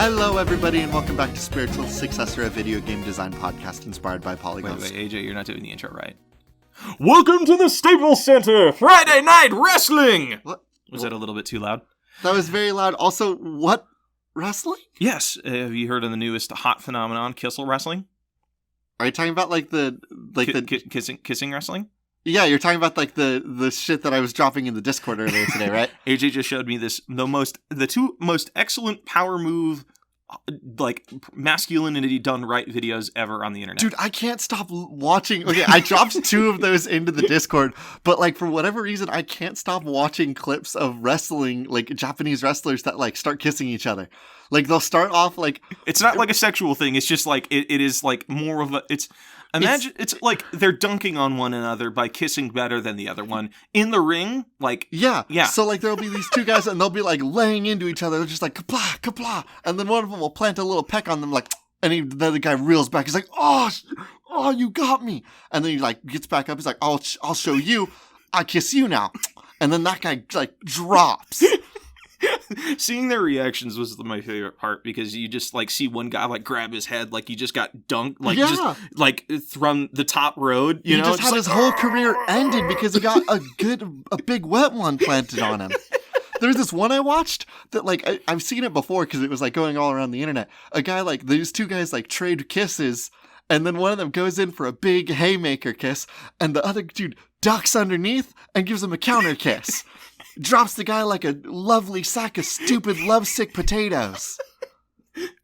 Hello, everybody, and welcome back to Spiritual Successor, a video game design podcast inspired by polygons. Wait, AJ, you're not doing the intro right. Welcome to the Staples Center, Friday Night Wrestling! What? Was that a little bit too loud? That was very loud. Also, what? Wrestling? Yes. Have you heard of the newest hot phenomenon, Kissel Wrestling? Are you talking about Kissing wrestling? Yeah, you're talking about the shit that I was dropping in the Discord earlier today, right? AJ just showed me the two most excellent power move, masculinity done right videos ever on the internet. Dude, I can't stop watching. Okay, I dropped 2 of those into the Discord, but for whatever reason, I can't stop watching clips of wrestling, Japanese wrestlers that start kissing each other. They'll start off it's not like a sexual thing. It's just it is more of a. Imagine it's like they're dunking on one another by kissing better than the other one in the ring. Yeah. Yeah. So there'll be these 2 guys and they'll be laying into each other. They're just kapla, kapla. And then one of them will plant a little peck on them and the other guy reels back. He's like, oh, you got me. And then he gets back up. He's like, I'll show you. I kiss you now. And then that guy drops. Seeing their reactions was my favorite part because you just see one guy grab his head he just got dunked from the top road. He just had his whole career ended because he got a big wet one planted on him. There's this one I watched that I've seen it before because it was going all around the internet. A guy these 2 guys trade kisses, and then one of them goes in for a big haymaker kiss, and the other dude ducks underneath and gives him a counter kiss. Drops the guy like a lovely sack of stupid lovesick potatoes.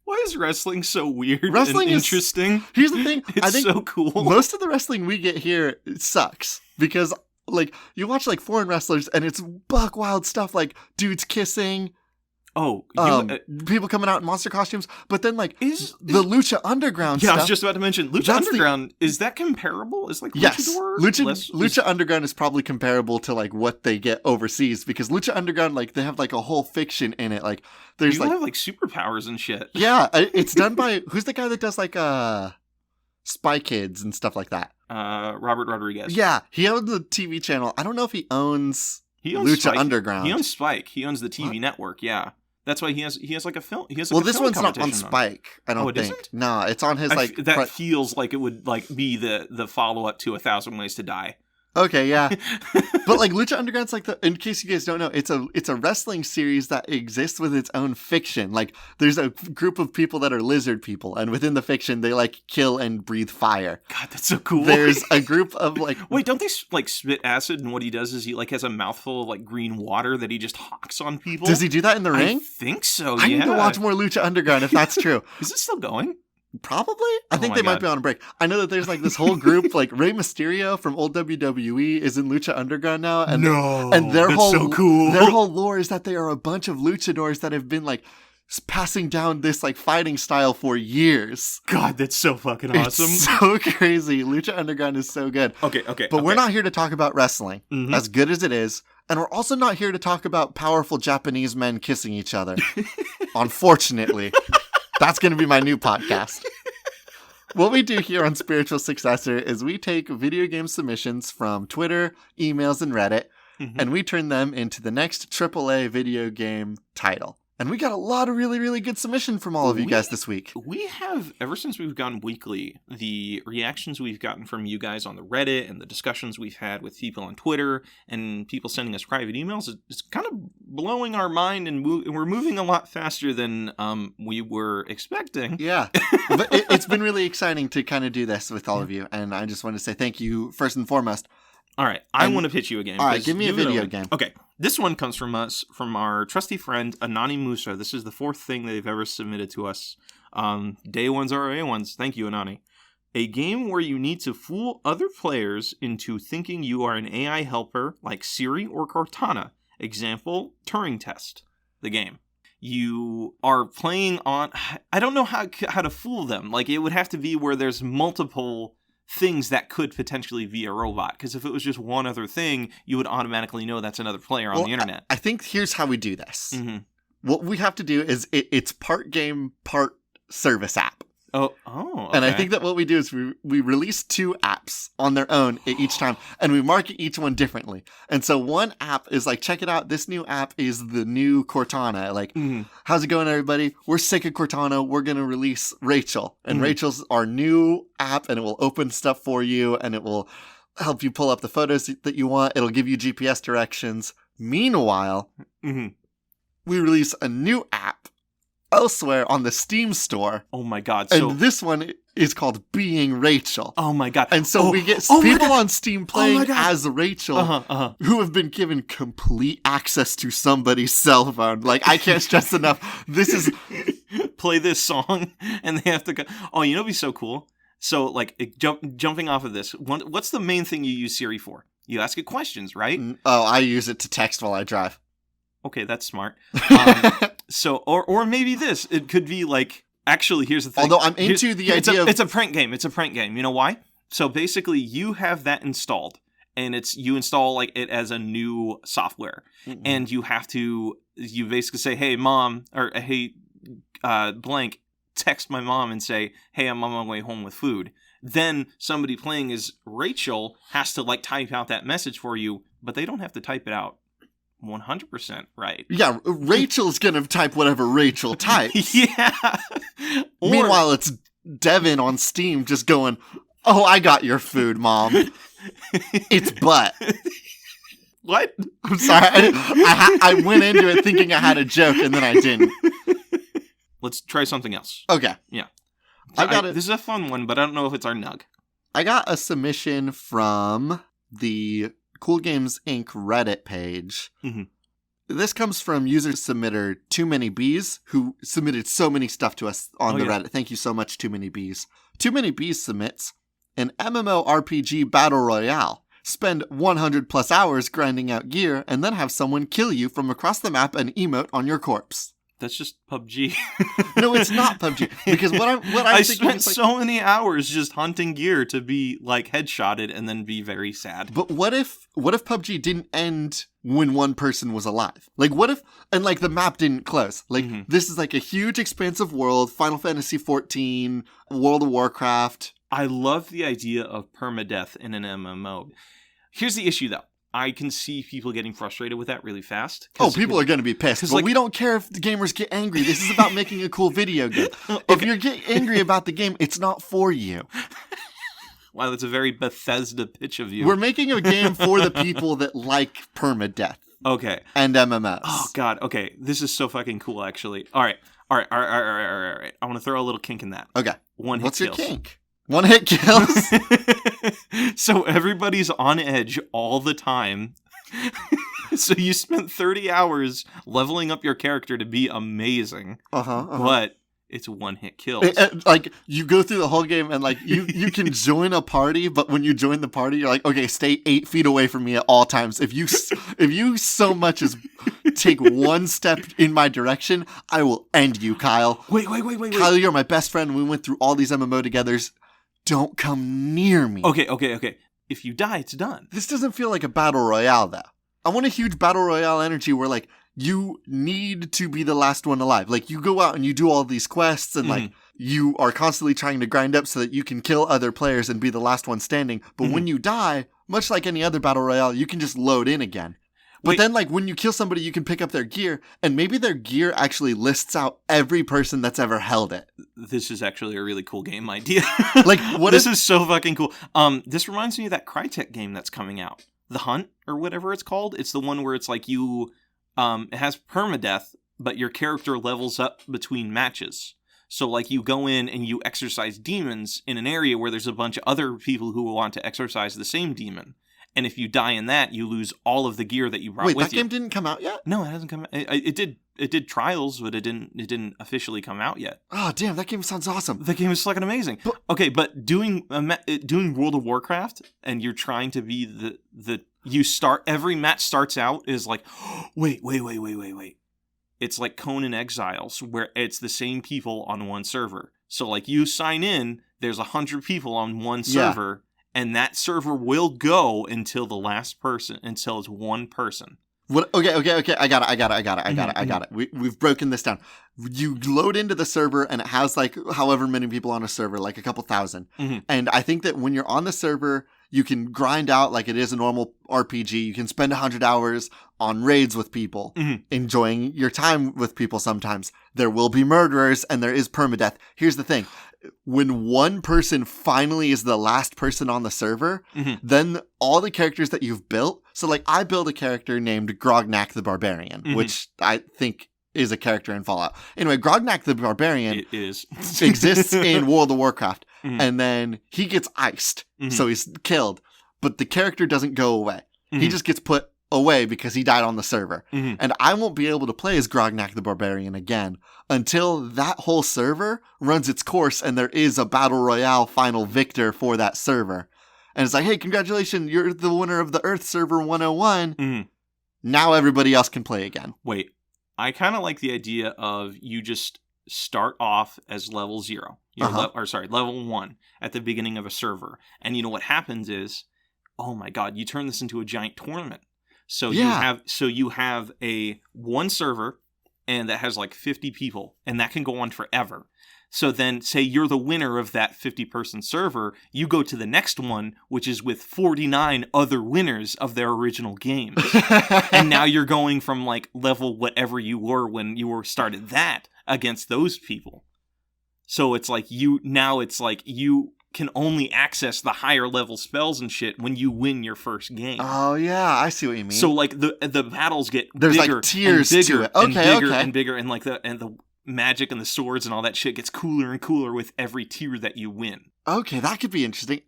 Why is wrestling so weird wrestling and interesting? Here's the thing. It's I think so cool. Most of the wrestling we get here sucks because you watch foreign wrestlers and it's buck wild stuff dudes kissing. Oh, people coming out in monster costumes, but then is the Lucha Underground stuff. Yeah, I was just about to mention Lucha Underground. Is that comparable? Is yes, Luchador? Lucha Underground is probably comparable to what they get overseas because Lucha Underground they have a whole fiction in it. There's you have superpowers and shit. Yeah, it's done by who's the guy that does Spy Kids and stuff like that? Robert Rodriguez. Yeah, he owns the TV channel. I don't know if he owns Lucha Spike. Underground. He owns Spike. He owns the TV network. Yeah. That's why he has a film. He has this one's not on Spike. I don't think. Isn't? No, it's on his that feels like it would be the follow up to 1,000 Ways to Die. Okay, yeah. But Lucha Underground's in case you guys don't know, it's a wrestling series that exists with its own fiction. There's a group of people that are lizard people, and within the fiction they kill and breathe fire. God, that's so cool. There's a group of Wait, don't they spit acid, and what he does is he has a mouthful of green water that he just hawks on people? Does he do that in the ring? I think so, I need to watch more Lucha Underground if that's true. Is it still going? Probably. I think they might be on a break. I know that there's this whole group, Rey Mysterio from old WWE is in Lucha Underground now. And, and that's so cool. Their whole lore is that they are a bunch of luchadors that have been passing down this fighting style for years. God, that's so fucking awesome. It's so crazy. Lucha Underground is so good. Okay. But we're not here to talk about wrestling, as good as it is. And we're also not here to talk about powerful Japanese men kissing each other. Unfortunately. That's going to be my new podcast. What we do here on Spiritual Successor is we take video game submissions from Twitter, emails, and Reddit, and we turn them into the next AAA video game title. And we got a lot of really, really good submission from all of you guys this week. We have, ever since we've gone weekly, the reactions we've gotten from you guys on the Reddit and the discussions we've had with people on Twitter and people sending us private emails, it's kind of blowing our mind, and we're moving a lot faster than we were expecting. Yeah, but it's been really exciting to kind of do this with all of you, and I just want to say thank you first and foremost. All right, I want to pitch you a game. All right, give me a video game. Okay, this one comes from our trusty friend, Anani Musa. This is the 4th thing they've ever submitted to us. Day ones are A1s. Thank you, Anani. A game where you need to fool other players into thinking you are an AI helper like Siri or Cortana. Example, Turing Test, the game. You are playing on... I don't know how to fool them. It would have to be where there's multiple things that could potentially be a robot, because if it was just one other thing, you would automatically know that's another player on the internet. I think here's how we do this. What we have to do is it's part game, part service app. Okay. And I think that what we do is we release 2 apps on their own each time, and we market each one differently. And so one app is like, check it out. This new app is the new Cortana. Like, how's it going, everybody? We're sick of Cortana. We're going to release Rachel. And Rachel's our new app, and it will open stuff for you, and it will help you pull up the photos that you want. It'll give you GPS directions. Meanwhile, we release a new app elsewhere on the Steam store. Oh my god. And this one is called Being Rachel. Oh my god. And so we get people on Steam playing as Rachel who have been given complete access to somebody's cell phone. Like, I can't stress enough. This is... Play this song and they have to go... Oh, you know what'd be so cool? So, like, jumping off of this, what's the main thing you use Siri for? You ask it questions, right? Oh, I use it to text while I drive. Okay, that's smart. So, or maybe this. It could be like, actually, here's the thing. Although I'm into the idea of... It's a prank game. It's a prank game. You know why? So basically, you have that installed, and you install like it as a new software, and you basically say, hey, mom, or hey, blank, text my mom and say, hey, I'm on my way home with food. Then somebody playing as Rachel has to like type out that message for you, but they don't have to type it out 100% right. Yeah, Rachel's gonna type whatever Rachel types. Yeah. Meanwhile, it's Devin on Steam just going, oh, I got your food, Mom. It's butt. What? I'm sorry. I went into it thinking I had a joke, and then I didn't. Let's try something else. Okay. Yeah. This is a fun one, but I don't know if it's our nug. I got a submission from the Cool Games Inc. Reddit page. This comes from user submitter Too Many Bees, who submitted so many stuff to us on the Reddit. Thank you so much, Too Many Bees. Too Many Bees submits an MMORPG battle royale. Spend 100 plus hours grinding out gear, and then have someone kill you from across the map and emote on your corpse. That's just PUBG. No, it's not PUBG. Because I spent so many hours just hunting gear to be like headshotted and then be very sad. But what if PUBG didn't end when one person was alive? Like, what if, and like the map didn't close? Like, this is like a huge expansive world, Final Fantasy XIV, World of Warcraft. I love the idea of permadeath in an MMO. Here's the issue though. I can see people getting frustrated with that really fast. Oh, people are going to be pissed. But like, we don't care if the gamers get angry. This is about making a cool video game. Okay. If you're getting angry about the game, it's not for you. Wow, that's a very Bethesda pitch of you. We're making a game for the people that like permadeath. Okay. And MMOs. Oh, God. Okay. This is so fucking cool, actually. All right. I want to throw a little kink in that. Okay. What's your kink? One hit kills? So everybody's on edge all the time. So you spent 30 hours leveling up your character to be amazing. But it's one hit kills. Like, you go through the whole game and like you can join a party, but when you join the party, you're like, okay, stay 8 feet away from me at all times. If you so much as take one step in my direction, I will end you, Kyle. Wait. Kyle, you're my best friend. We went through all these MMO together. Don't come near me. Okay. If you die, it's done. This doesn't feel like a battle royale, though. I want a huge battle royale energy where, like, you need to be the last one alive. Like, you go out and you do all these quests and, like, you are constantly trying to grind up so that you can kill other players and be the last one standing. But when you die, much like any other battle royale, you can just load in again. But then, like, when you kill somebody, you can pick up their gear, and maybe their gear actually lists out every person that's ever held it. This is actually a really cool game idea. Like, this is so fucking cool. This reminds me of that Crytek game that's coming out. The Hunt, or whatever it's called. It's the one where it's like you, it has permadeath, but your character levels up between matches. So, like, you go in and you exorcise demons in an area where there's a bunch of other people who want to exorcise the same demon. And if you die in that, you lose all of the gear that you brought with you. Wait, that game didn't come out yet? No, it hasn't come out. It did trials, but it didn't officially come out yet. Oh, damn, that game sounds awesome. The game is fucking amazing. But doing World of Warcraft, and you're trying to be every match starts out is like, wait. It's like Conan Exiles, where it's the same people on one server. So, like, you sign in, there's 100 people on one server, and that server will go until it's one person. What? Okay. I got it. We've broken this down. You load into the server and it has like however many people on a server, like a couple thousand. Mm-hmm. And I think that when you're on the server, you can grind out like it is a normal RPG. You can spend 100 hours on raids with people, enjoying your time with people sometimes. There will be murderers and there is permadeath. Here's the thing. When one person finally is the last person on the server, then all the characters that you've built. So like I built a character named Grognak the Barbarian, which I think is a character in Fallout. Anyway, Grognak the Barbarian exists in World of Warcraft. And then he gets iced. So he's killed. But the character doesn't go away. He just gets put away because he died on the server. And I won't be able to play as Grognak the Barbarian again until that whole server runs its course and there is a Battle Royale final victor for that server. And it's like, hey, congratulations, you're the winner of the Earth Server 101. Now everybody else can play again. Wait, I kind of like the idea of you just start off as level 0. Level 1 at the beginning of a server. And you know what happens is, oh my god, you turn this into a giant tournament. So you have a one server and that has like 50 people and that can go on forever. So then say you're the winner of that 50-person server, you go to the next one, which is with 49 other winners of their original games. And now you're going from like level whatever you were when you were started that against those people. So it's like you can only access the higher level spells and shit when you win your first game. Oh yeah, I see what you mean. So like the battles get there's bigger like tiers and bigger to it. and bigger and bigger, and like the magic and the swords and all that shit gets cooler and cooler with every tier that you win. Okay, that could be interesting.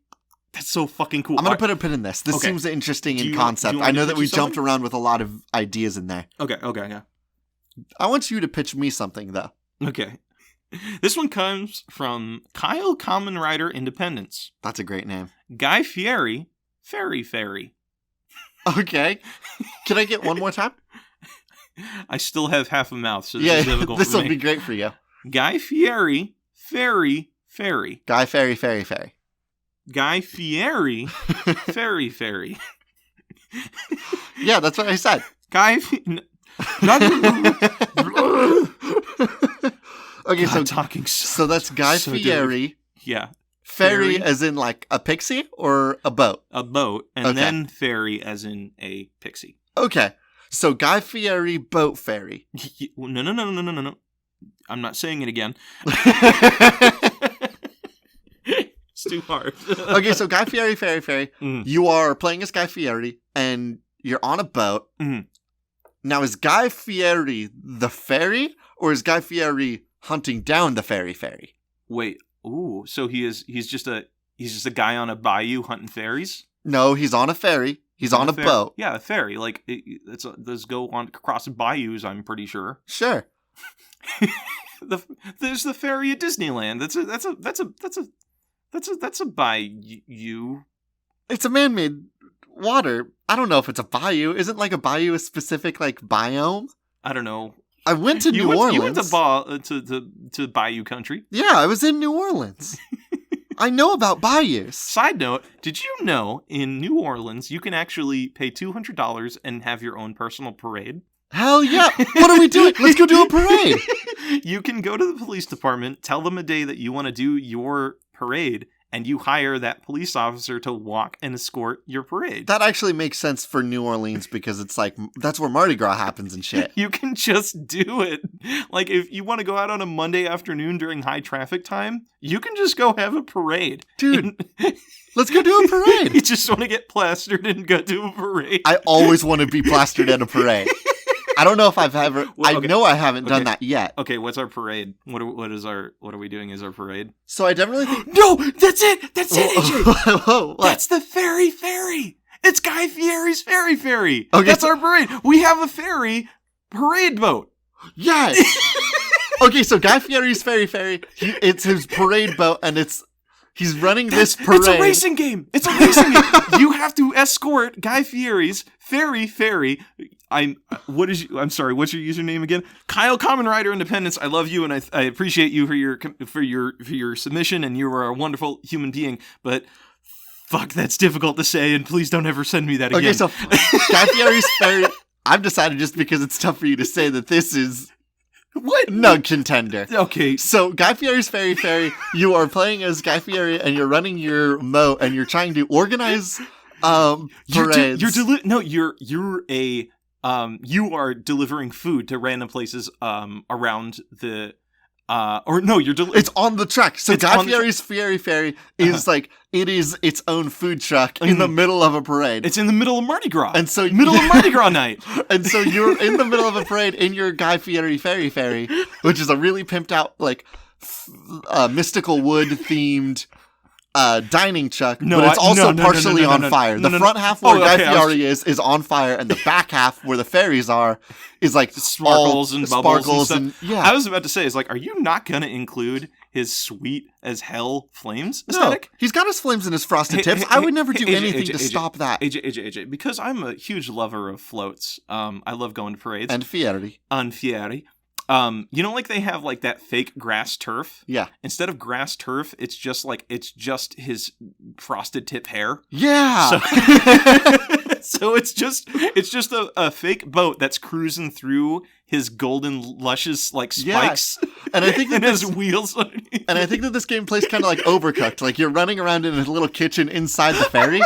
That's so fucking cool. I'm going to put a pin in this. This seems interesting in concept. I know that we jumped around with a lot of ideas in there. Okay, yeah. I want you to pitch me something, though. Okay. This one comes from Kyle Common Rider Independence. That's a great name. Guy Fieri, Fairy. Okay. Can I get one more time? I still have half a mouth, so this is difficult this for me. will be great for you. Guy Fieri, Fairy. Guy Fairy. Guy Fieri, Fairy. Yeah, that's what I said. Okay, so that's Guy Fieri. Dude. Yeah. Fairy as in like a pixie or a boat? A boat, and then fairy as in a pixie. Okay. So Guy Fieri, boat fairy. No. I'm not saying it again. It's too hard. Okay, so Guy Fieri, Fairy. You are playing as Guy Fieri, and you're on a boat. Now, is Guy Fieri the fairy, or is Guy Fieri hunting down the fairy? Wait. Ooh. So he's just a guy on a bayou hunting fairies? No, he's on a ferry. He's on a boat. Yeah, a ferry. Like those go on across bayous. I'm pretty sure. Sure. There's the ferry at Disneyland. That's a bayou. It's a man-made water. I don't know if it's a bayou. Isn't like a bayou a specific like biome? I don't know. I went to New Orleans. You went to Bayou Country. Yeah, I was in New Orleans. I know about bayous. Side note, did you know in New Orleans you can actually pay $200 and have your own personal parade? Hell yeah. What are we doing? Let's go do a parade. You can go to the police department, tell them a day that you want to do your parade, and you hire that police officer to walk and escort your parade. That actually makes sense for New Orleans because it's like, that's where Mardi Gras happens and shit. You can just do it. Like, if you want to go out on a Monday afternoon during high traffic time, you can just go have a parade. Dude, let's go do a parade. You just want to get plastered and go do a parade. I always want to be plastered at a parade. I don't know if I've ever. Well, okay. I know I haven't done that yet. Okay, what's our parade? What are we doing as our parade? So I definitely think. No, that's it. That's it, AJ. Whoa, that's the ferry. It's Guy Fieri's ferry. Okay, that's our parade. We have a ferry parade boat. Yes. Okay, so Guy Fieri's ferry. It's his parade boat, and he's running this parade. It's a racing game. You have to escort Guy Fieri's ferry. I'm sorry. What's your username again? Kyle Common Rider Independence. I love you and I appreciate you for your submission, and you are a wonderful human being. But fuck, that's difficult to say, and please don't ever send me that again. Okay, so Guy Fieri's ferry. I've decided just because it's tough for you to say that this is What? Nug Contender. Okay. So, Guy Fieri's Fairy Fairy, you are playing as Guy Fieri and you're running your moat and you're trying to organize parades. You are delivering food to random places around the it's on the track. So Guy Fieri's Fairy Fairy is like, it is its own food truck in the middle of a parade. It's in the middle of Mardi Gras. And so middle of Mardi Gras night. And so you're in the middle of a parade in your Guy Fieri Fairy Fairy, which is a really pimped out, like, mystical wood themed dining truck, but it's also partially on fire. The front half where Guy Fieri is on fire, and the back half where the fairies are is like sparkles and bubbles and stuff. Yeah. I was about to say, is like, are you not going to include his sweet as hell flames aesthetic? No, he's got his flames and his frosted tips. I would never do anything to stop that. AJ, because I'm a huge lover of floats. I love going to parades. And Fieri. On Fieri. You know, like they have like that fake grass turf? Yeah. Instead of grass turf, it's just his frosted tip hair. Yeah. So it's just a fake boat that's cruising through his golden luscious like spikes. Yeah. And I think that his wheels underneath. And I think that this game plays kind of like Overcooked. Like you're running around in a little kitchen inside the ferry.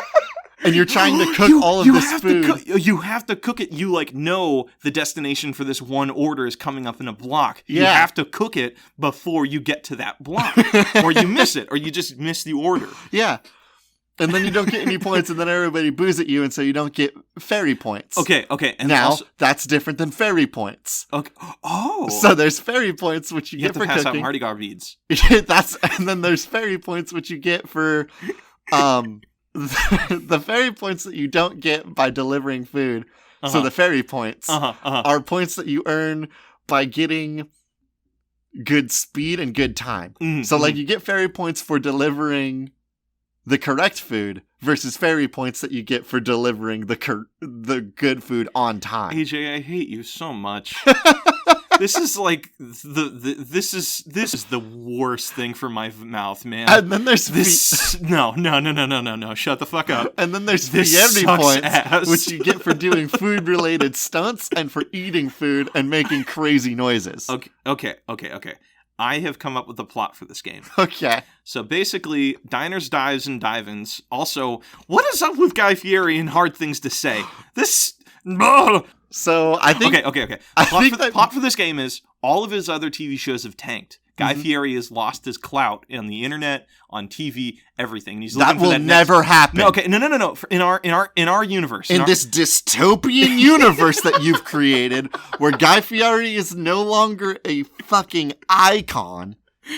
And you're trying to cook all of this food. You have to cook it. You know the destination for this one order is coming up in a block. Yeah. You have to cook it before you get to that block. Or you miss it. Or you just miss the order. Yeah. And then you don't get any points, and then everybody boos at you, and so you don't get fairy points. Okay. And now, that's different than fairy points. Okay. Oh. So there's fairy points, which you get for have to pass cooking. out Mardi Gras beads. And then there's fairy points, which you get for... the fairy points that you don't get by delivering food. So the fairy points are points that you earn by getting good speed and good time. So like you get fairy points for delivering the correct food versus fairy points that you get for delivering the good food on time. AJ, I hate you so much. This is like this is the worst thing for my mouth, man. And then there's no. Shut the fuck up. And then there's Fieri points, which you get for doing food related stunts and for eating food and making crazy noises. Okay. I have come up with a plot for this game. Okay. So basically, diners, dives, and dive-ins. Also, what is up with Guy Fieri and hard things to say? This. So I think okay. The plot for this game is all of his other TV shows have tanked. Guy Fieri has lost his clout on the internet, on TV, everything. He's that will never happen. No. In our universe, in this dystopian universe that you've created, where Guy Fieri is no longer a fucking icon.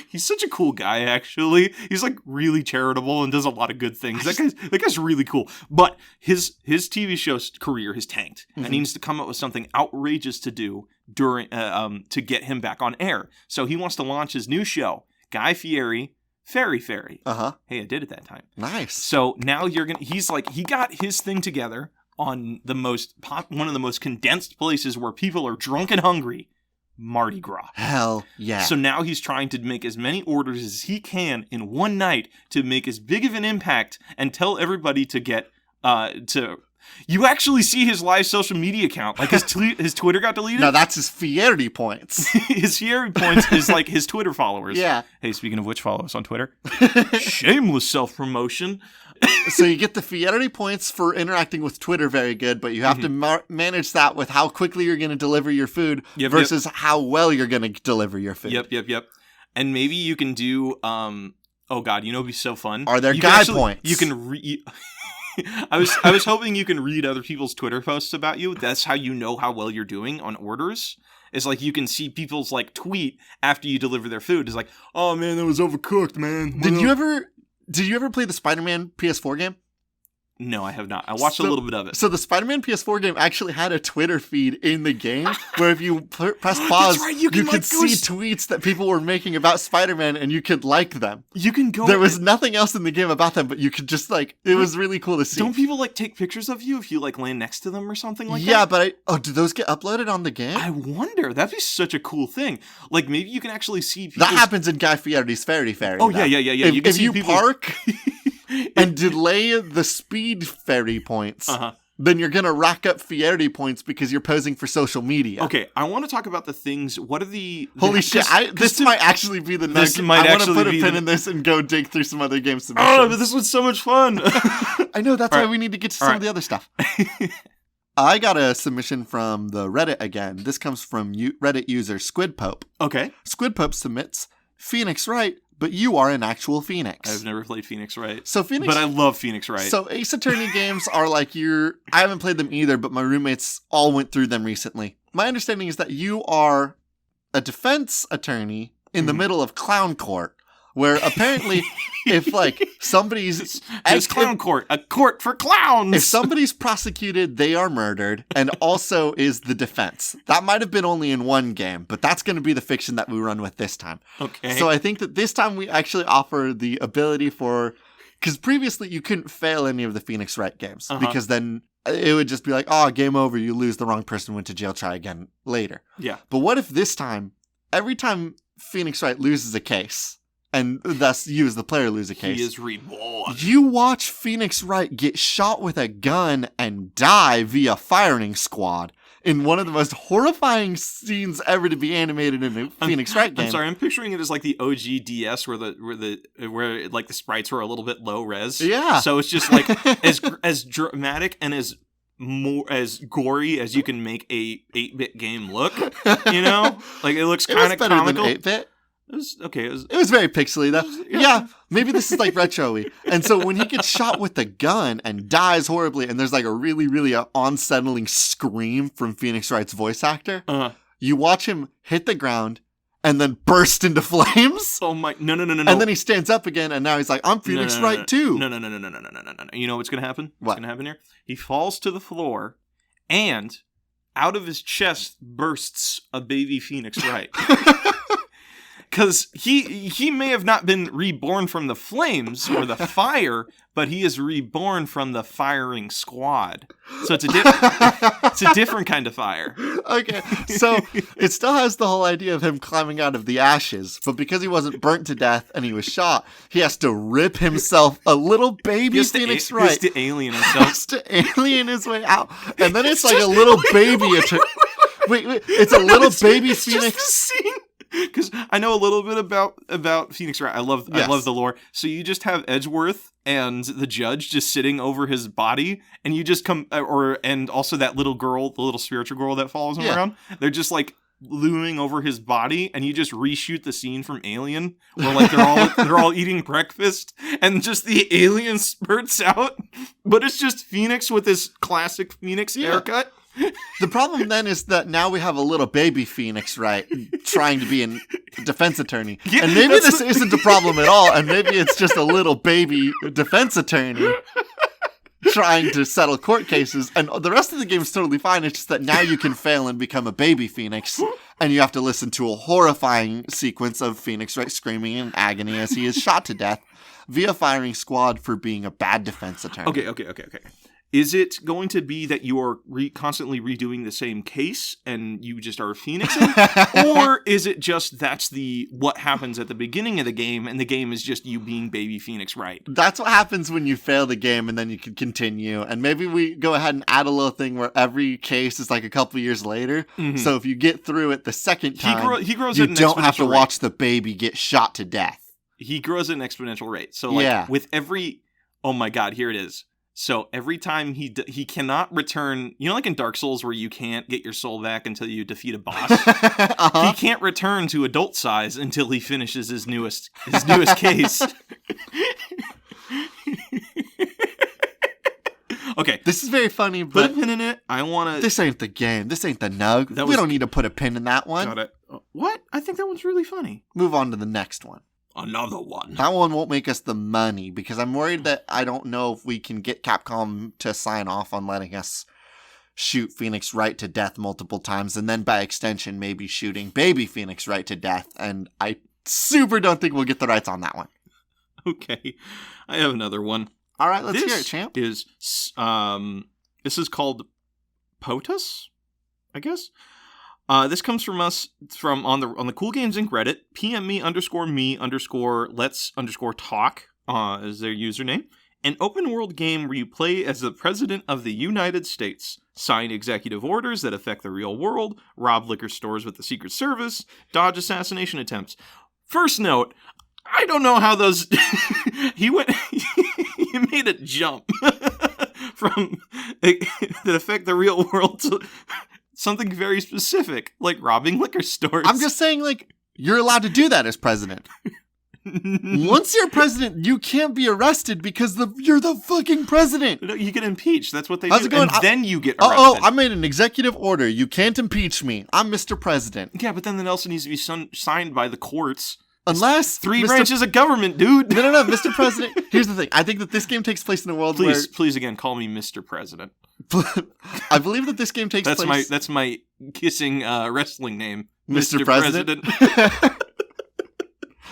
He's such a cool guy, actually. He's like really charitable and does a lot to things. That guy's really cool. But his TV show's career has tanked, and he needs to come up with something outrageous to do during to get him back on air. So he wants to launch his new show, Guy Fieri Fairy Fairy. Hey, I did it that time. Nice. So now he got his thing together on one of the most condensed places where people are drunk and hungry. Mardi Gras. Hell yeah. So now he's trying to make as many orders as he can in one night to make as big of an impact and tell everybody to get to... You actually see his live social media account. Like his Twitter got deleted. No, that's his Fieri points. His Fieri points is like his Twitter followers. Yeah. Hey, speaking of which, follow us on Twitter. Shameless self-promotion. So you get the Fieri points for interacting with Twitter, very good, but you have to manage that with how quickly you're going to deliver your food versus how well you're going to deliver your food. Yep. And maybe you can do, oh God, it'd be so fun. Are there guy points? You can I was hoping you can read other people's Twitter posts about you. That's how you know how well you're doing on orders. It's like you can see people's like tweet after you deliver their food. It's like, oh man, that was overcooked, man. Did you ever play the Spider-Man PS4 game? No, I have not. I watched a little bit of it. So the Spider-Man PS4 game actually had a Twitter feed in the game where if you press pause, you could see tweets that people were making about Spider-Man and you could like them. You can go... There was nothing else in the game about them, but you could just like... It was really cool to see. Don't people like take pictures of you if you like land next to them or something like that? Yeah, but do those get uploaded on the game? I wonder. That'd be such a cool thing. Like maybe you can actually see people... That happens in Guy Fieri's Fairy Fairy. Oh, yeah. If you park... and delay the speed fairy points then you're going to rack up Fierity points because you're posing for social media. Okay, I want to talk about the things. What are the... Holy shit, this might actually be the next... This might I want to actually put a be pin the- in this and go dig through some other game submissions. Oh, but this was so much fun. I know, that's All why right. we need to get to All some right. of the other stuff. I got a submission from the Reddit again. This comes from Reddit user Squid Pope. Okay. Squid Pope submits, Phoenix Wright, but you are an actual Phoenix. I've never played Phoenix Wright. So Phoenix... But I love Phoenix Wright. So Ace Attorney games are like I haven't played them either, but my roommates all went through them recently. My understanding is that you are a defense attorney in the middle of clown court, where apparently if like somebody's... Just clown court. A court for clowns! If somebody's prosecuted, they are murdered, and also is the defense. That might have been only in one game, but that's going to be the fiction that we run with this time. Okay. So I think that this time we actually offer the ability for... Because previously you couldn't fail any of the Phoenix Wright games, because then it would just be like, oh, game over, you lose, the wrong person went to jail, try again later. Yeah. But what if this time, every time Phoenix Wright loses a case, and thus you as the player lose a case, He is reborn. you watch Phoenix Wright get shot with a gun and die via firing squad in one of the most horrifying scenes ever to be animated in a Phoenix Wright game. I'm sorry, I'm picturing it as like the OG DS where like the sprites were a little bit low res. Yeah. So it's just like as dramatic and as gory as you can make a 8-bit game look, you know? Like it looks It was kind of better comical. than 8-bit. It was okay. It was very pixely though. Yeah, maybe this is like retro-y. And so when he gets shot with the gun and dies horribly, and there's like a really, really unsettling scream from Phoenix Wright's voice actor, you watch him hit the ground and then burst into flames. Oh my! No! And then he stands up again, and now he's like, "I'm Phoenix Wright too." No! You know what's gonna happen? What's gonna happen here? He falls to the floor, and out of his chest bursts a baby Phoenix Wright. Because he may have not been reborn from the flames or the fire, but he is reborn from the firing squad. So it's a different kind of fire. Okay, so it still has the whole idea of him climbing out of the ashes, but because he wasn't burnt to death and he was shot, he has to rip himself a little baby Phoenix Wright. He has to alien himself. Has to alien his way out, and then it's like a little baby. Wait, it's a little baby Phoenix. Just the scene. Because I know a little bit about Phoenix Wright. I love the lore. So you just have Edgeworth and the judge just sitting over his body, and you just and also that little girl, the little spiritual girl that follows him around. They're just like looming over his body, and you just reshoot the scene from Alien, where like they're all eating breakfast, and just the alien spurts out, but it's just Phoenix with his classic Phoenix haircut. The problem then is that now we have a little baby Phoenix Wright trying to be a defense attorney. Yeah, and maybe this isn't a problem at all, and maybe it's just a little baby defense attorney trying to settle court cases, and the rest of the game is totally fine. It's just that now you can fail and become a baby Phoenix, and you have to listen to a horrifying sequence of Phoenix Wright screaming in agony as he is shot to death via firing squad for being a bad defense attorney. Okay. Is it going to be that you are constantly redoing the same case and you just are phoenixing? Or is it just that's what happens at the beginning of the game and the game is just you being baby Phoenix Wright? That's what happens when you fail the game and then you can continue. And maybe we go ahead and add a little thing where every case is like a couple years later. Mm-hmm. So if you get through it the second time, he grows you don't have to watch the baby get shot to death. He grows at an exponential rate. So like with every... Oh my god, here it is. So every time he cannot return, you know, like in Dark Souls where you can't get your soul back until you defeat a boss. He can't return to adult size until he finishes his newest case. Okay, this is very funny, but put a pin in it. I want to. This ain't the game. This ain't the nug. We don't need to put a pin in that one. Got it. What? I think that one's really funny. Move on to the next one. Another one. That one won't make us the money because I'm worried that I don't know if we can get Capcom to sign off on letting us shoot Phoenix Wright to death multiple times and then by extension maybe shooting baby Phoenix Wright to death, and I super don't think we'll get the rights on that one. Okay. I have another one. All right, let's hear it, champ. This is called POTUS, I guess. This comes from us on the Cool Games Inc. Reddit. PM me_let's_talk is their username. An open-world game where you play as the President of the United States, sign executive orders that affect the real world, rob liquor stores with the Secret Service, dodge assassination attempts. First note, I don't know how those... he made a jump from that affect the real world to something very specific, like robbing liquor stores. I'm just saying, like, you're allowed to do that as president. Once you're president, you can't be arrested because you're the fucking president. No, you get impeached. That's what they How's do. it going? And then you get arrested. Oh, I made an executive order. You can't impeach me. I'm Mr. President. Yeah, but then it also needs to be signed by the courts. Unless three branches of government, dude. No, Mr. President. Here's the thing. I think that this game takes place in a world where... Please again, call me Mr. President. I believe that this game takes place... That's my kissing wrestling name. Mr. President.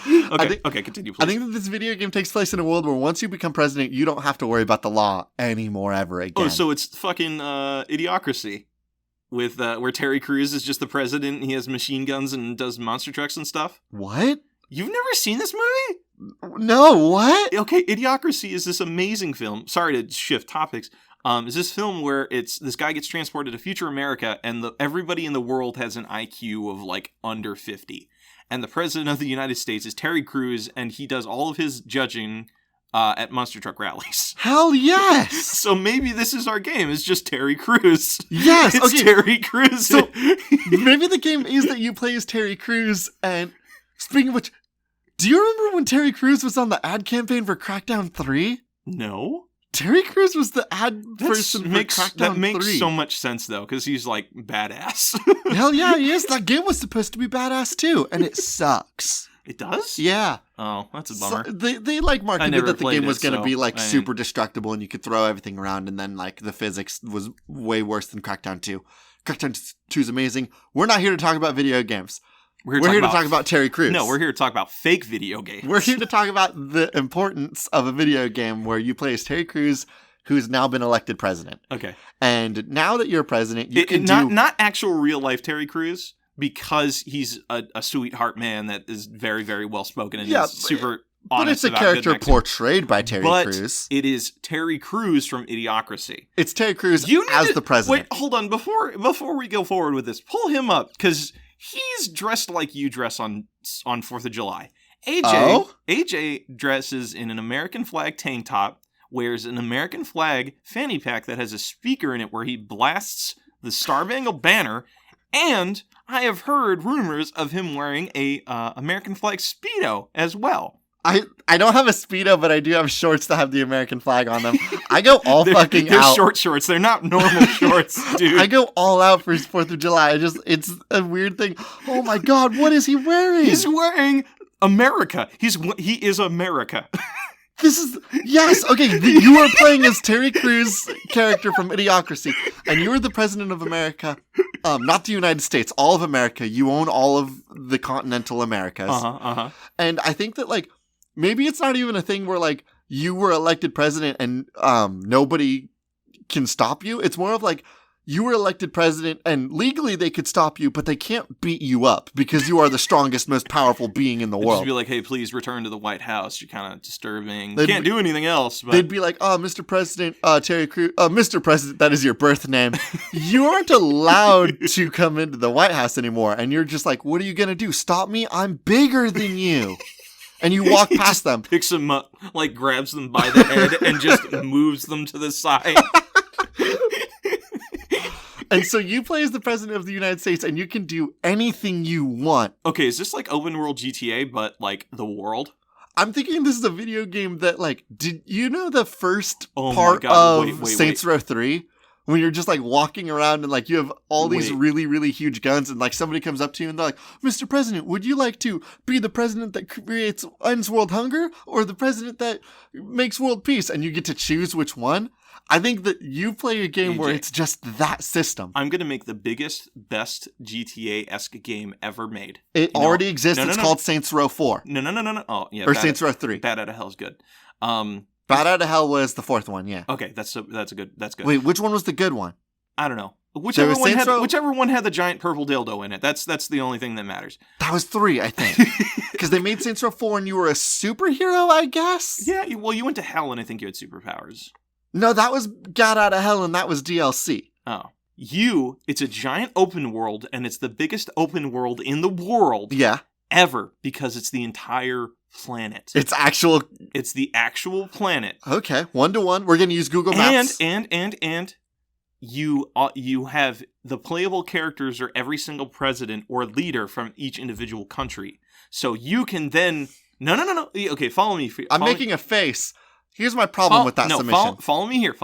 Okay, continue, please. I think that this video game takes place in a world where once you become president, you don't have to worry about the law anymore ever again. Oh, so it's fucking Idiocracy. With where Terry Crews is just the president, and he has machine guns and does monster trucks and stuff. What? You've never seen this movie? No, what? Okay, Idiocracy is this amazing film. Sorry to shift topics. Is this film where this guy gets transported to future America, and everybody in the world has an IQ of like under 50. And the president of the United States is Terry Crews, and he does all of his judging at monster truck rallies. Hell yes! So maybe this is our game. It's just Terry Crews. Yes, it's okay. Terry Crews. So maybe the game is that you play as Terry Crews. And speaking of which, do you remember when Terry Crews was on the ad campaign for Crackdown 3? No. Terry Crews was the ad person for Crackdown 3. That makes so much sense, though, because he's, like, badass. Hell yeah, he is. That game was supposed to be badass, too, and it sucks. It does? Yeah. Oh, that's a bummer. So they like, marketed that the game was going to be, like, I super destructible, and you could throw everything around, and then, like, the physics was way worse than Crackdown 2. Crackdown 2 is amazing. We're not here to talk about video games. We're here to talk about Terry Crews. No, we're here to talk about fake video games. We're here to talk about the importance of a video game where you play as Terry Crews, who's now been elected president. Okay. And now that you're president, you can not actual real life Terry Crews, because he's a sweetheart man that is very, very well spoken and is super honest. But it's a character portrayed by Terry Crews. It is Terry Crews from Idiocracy. It's Terry Crews as the president. Wait, hold on. Before we go forward with this, pull him up, because he's dressed like you dress on 4th of July. AJ dresses in an American flag tank top, wears an American flag fanny pack that has a speaker in it where he blasts the Star-Spangled Banner, and I have heard rumors of him wearing a American flag Speedo as well. I don't have a Speedo, but I do have shorts that have the American flag on them. I go all fucking they're out. They're short shorts. They're not normal shorts, dude. I go all out for 4th of July. It's a weird thing. Oh my God, what is he wearing? He's wearing America. He is America. Yes, okay, you are playing as Terry Crews' character from Idiocracy, and you are the president of America, not the United States, all of America. You own all of the continental Americas. And I think that, like, maybe it's not even a thing where, like, you were elected president and nobody can stop you. It's more of, like, you were elected president and legally they could stop you, but they can't beat you up because you are the strongest, most powerful being in the world. Just be like, hey, please return to the White House. You're kind of disturbing. You can't do anything else. But they'd be like, oh, Mr. President, Terry Crews, Mr. President, that is your birth name. You aren't allowed to come into the White House anymore. And you're just like, what are you going to do? Stop me? I'm bigger than you. And you walk past them. Picks them up, like grabs them by the head and just moves them to the side. And so you play as the president of the United States, and you can do anything you want. Okay, is this like open world GTA, but like the world? I'm thinking this is a video game that, like, did you know the first part of Saints Row 3? When you're just, like, walking around and, like, you have all these really, really huge guns, and, like, somebody comes up to you and they're like, Mr. President, would you like to be the president that ends world hunger, or the president that makes world peace? And you get to choose which one. I think that you play a game where it's just that system. I'm going to make the biggest, best GTA-esque game ever made. It already exists. It's called Saints Row 4. No. Oh, yeah. Or Saints Row 3. Bad Out of Hell is good. Bad Out of Hell was the 4th one, yeah. Okay, that's good. Wait, which one was the good one? I don't know. There Whichever was Saints Row- whichever one had the giant purple dildo in it. That's the only thing that matters. That was 3, I think. Because they made Saints Row 4 and you were a superhero, I guess? Yeah, well, you went to hell and I think you had superpowers. No, that was Got Out of Hell and that was DLC. Oh. It's a giant open world, and it's the biggest open world in the world Yeah. ever because it's the entire planet. It's actual... It's the actual planet. Okay, 1-to-1. We're going to use Google Maps. And you have the playable characters are every single president or leader from each individual country. So you can then... No. Okay, follow me. I'm making a face. Here's my problem with that submission. Follow me here.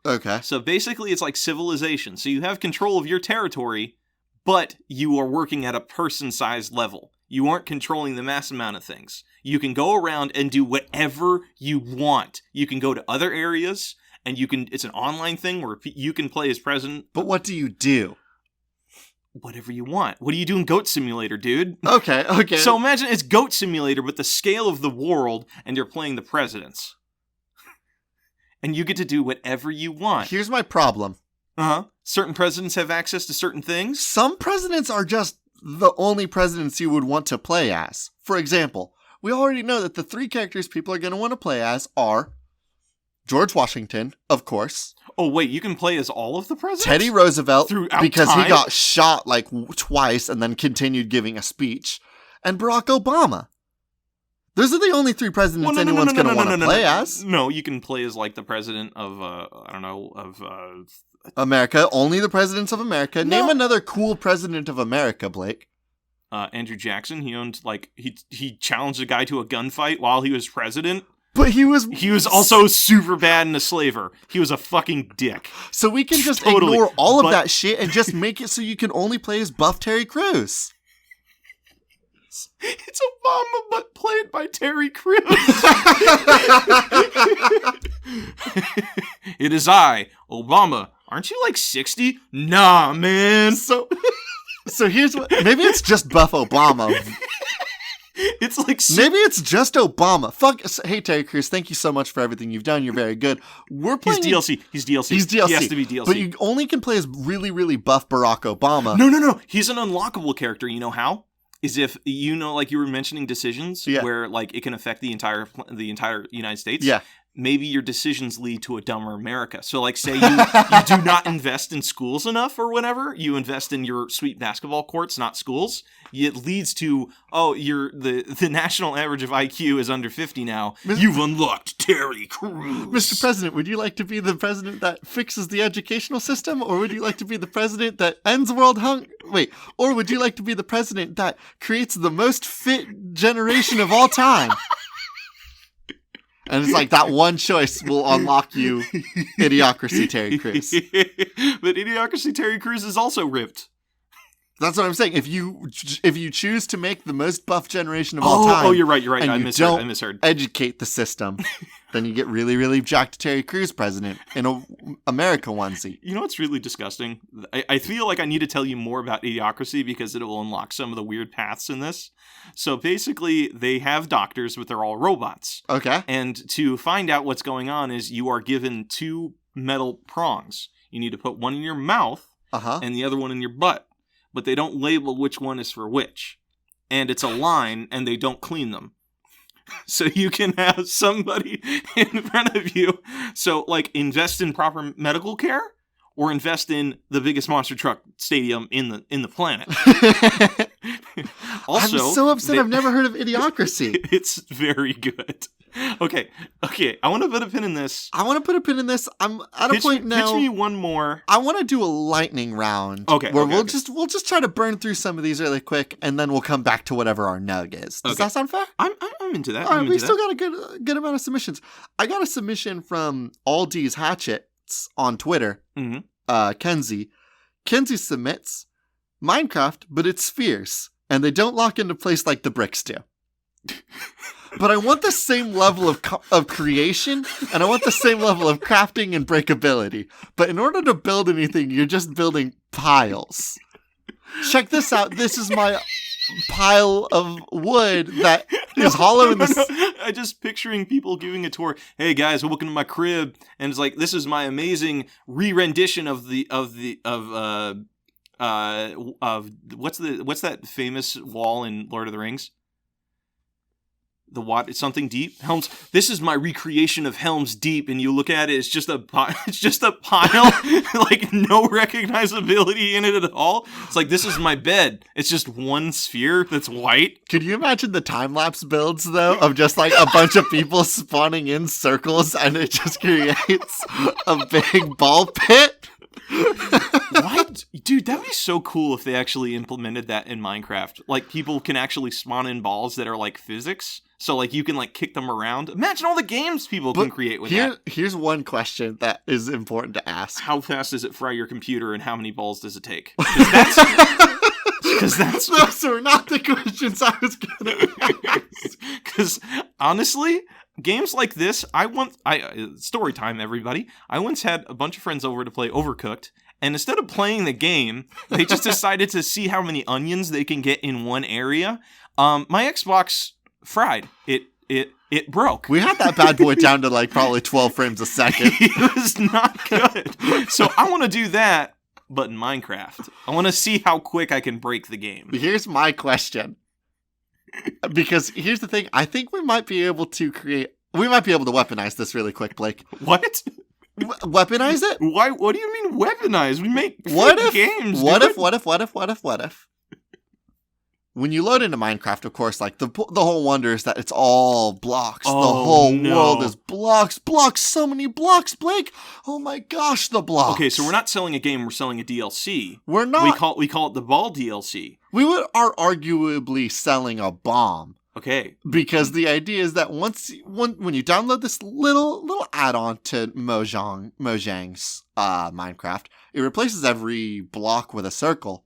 Okay. So basically it's like civilization. So you have control of your territory, but you are working at a person-sized level. You aren't controlling the mass amount of things. You can go around and do whatever you want. You can go to other areas, and it's an online thing where you can play as president. But what do you do? Whatever you want. What do you do in Goat Simulator, dude? Okay. So imagine it's Goat Simulator, but the scale of the world, and you're playing the presidents. And you get to do whatever you want. Here's my problem. Uh-huh. Certain presidents have access to certain things. Some presidents are just the only presidents you would want to play as. For example, we already know that the 3 characters people are going to want to play as are George Washington, of course. Oh, wait, you can play as all of the presidents? Teddy Roosevelt, Throughout because time? he got shot like twice and then continued giving a speech. And Barack Obama. Those are the only 3 presidents anyone's going to want to play as. No, you can play as like the president of, America, only the presidents of America. No. Name another cool president of America, Blake. Andrew Jackson. He owned he challenged a guy to a gunfight while he was president. But he was also super bad and a slaver. He was a fucking dick. So we can just Totally. ignore all of that shit and just make it so you can only play as buff Terry Crews. It's Obama, but played by Terry Crews. It is I, Obama. Aren't you like 60? Nah, man. So here's what... Maybe it's just buff Obama. It's like... Maybe it's just Obama. Hey, Terry Crews, thank you so much for everything you've done. You're very good. He's DLC. He's DLC. He has to be DLC. But you only can play as really, really buff Barack Obama. No. He's an unlockable character. You know how? Is if, like you were mentioning decisions where like it can affect the entire United States. Yeah. Maybe your decisions lead to a dumber America. So like say you do not invest in schools enough or whatever, you invest in your sweet basketball courts, not schools. It leads to, the national average of IQ is under 50 now. You've unlocked Terry Crews. Mr. President, would you like to be the president that fixes the educational system? Or would you like to be the president that ends world hunger? Wait, or would you like to be the president that creates the most fit generation of all time? And it's like that one choice will unlock you Idiocracy Terry Crews. But Idiocracy Terry Crews is also ripped. That's what I'm saying. If you choose to make the most buff generation of all time... Oh, you're right. And I misheard. Educate the system, then you get really, really jacked Terry Crews president in a America onesie. You know what's really disgusting? I feel like I need to tell you more about Idiocracy because it will unlock some of the weird paths in this. So basically, they have doctors, but they're all robots. Okay. And to find out what's going on is you are given 2 metal prongs. You need to put one in your mouth and the other one in your butt. But they don't label which one is for which. And it's a line, and they don't clean them. So you can have somebody in front of you. So, like, invest in proper medical care, or invest in the biggest monster truck stadium in the planet. Also, I'm so upset I've never heard of Idiocracy. It's very good. Okay. I want to put a pin in this. I'm at a point now. Pitch me one more. I want to do a lightning round. Okay. Where we'll just try to burn through some of these really quick, and then we'll come back to whatever our nug is. Does that sound fair? I'm into that. All right, we still got a good amount of submissions. I got a submission from Aldi's Hatchets on Twitter. Mm-hmm. Kenzie. Kenzie submits Minecraft, but it's spheres, and they don't lock into place like the bricks do. But I want the same level of creation, and I want the same level of crafting and breakability. But in order to build anything, you're just building piles. Check this out. This is my pile of wood that is hollow in the... No. I just picturing people giving a tour. Hey guys, welcome to my crib, and it's like, this is my amazing re-rendition of what's that famous wall in Lord of the Rings? It's something deep. Helm's. This is my recreation of Helm's Deep, and you look at it, it's just a pile, like no recognizability in it at all. It's like, this is my bed. It's just one sphere that's white. Could you imagine the time-lapse builds, though, of just like a bunch of people spawning in circles, and it just creates a big ball pit? What? Dude, that would be so cool if they actually implemented that in Minecraft. Like, people can actually spawn in balls that are like physics. So, like, you can, like, kick them around. Imagine all the games people can create with that. Here's one question that is important to ask. How fast does it fry your computer, and how many balls does it take? Because those are not the questions I was going to ask. Because, honestly, games like this, story time, everybody. I once had a bunch of friends over to play Overcooked, and instead of playing the game, they just decided to see how many onions they can get in one area. My Xbox fried. It broke. We had that bad boy down to like probably 12 frames a second. It was not good. So I want to do that, but in Minecraft. I want to see how quick I can break the game. Here's my question. Because here's the thing. I think we might be able to weaponize this really quick, Blake. What? Weaponize it? Why? What do you mean weaponize? We make games. What if? When you load into Minecraft, of course, like the whole wonder is that it's all blocks. Oh, the whole no. world is blocks, so many blocks, Blake. Oh my gosh, the blocks. Okay, so we're not selling a game, we're selling a DLC. We're not. We call it the ball DLC. We are arguably selling a bomb. Okay. Because the idea is that when you download this little add-on to Mojang's Minecraft, it replaces every block with a circle.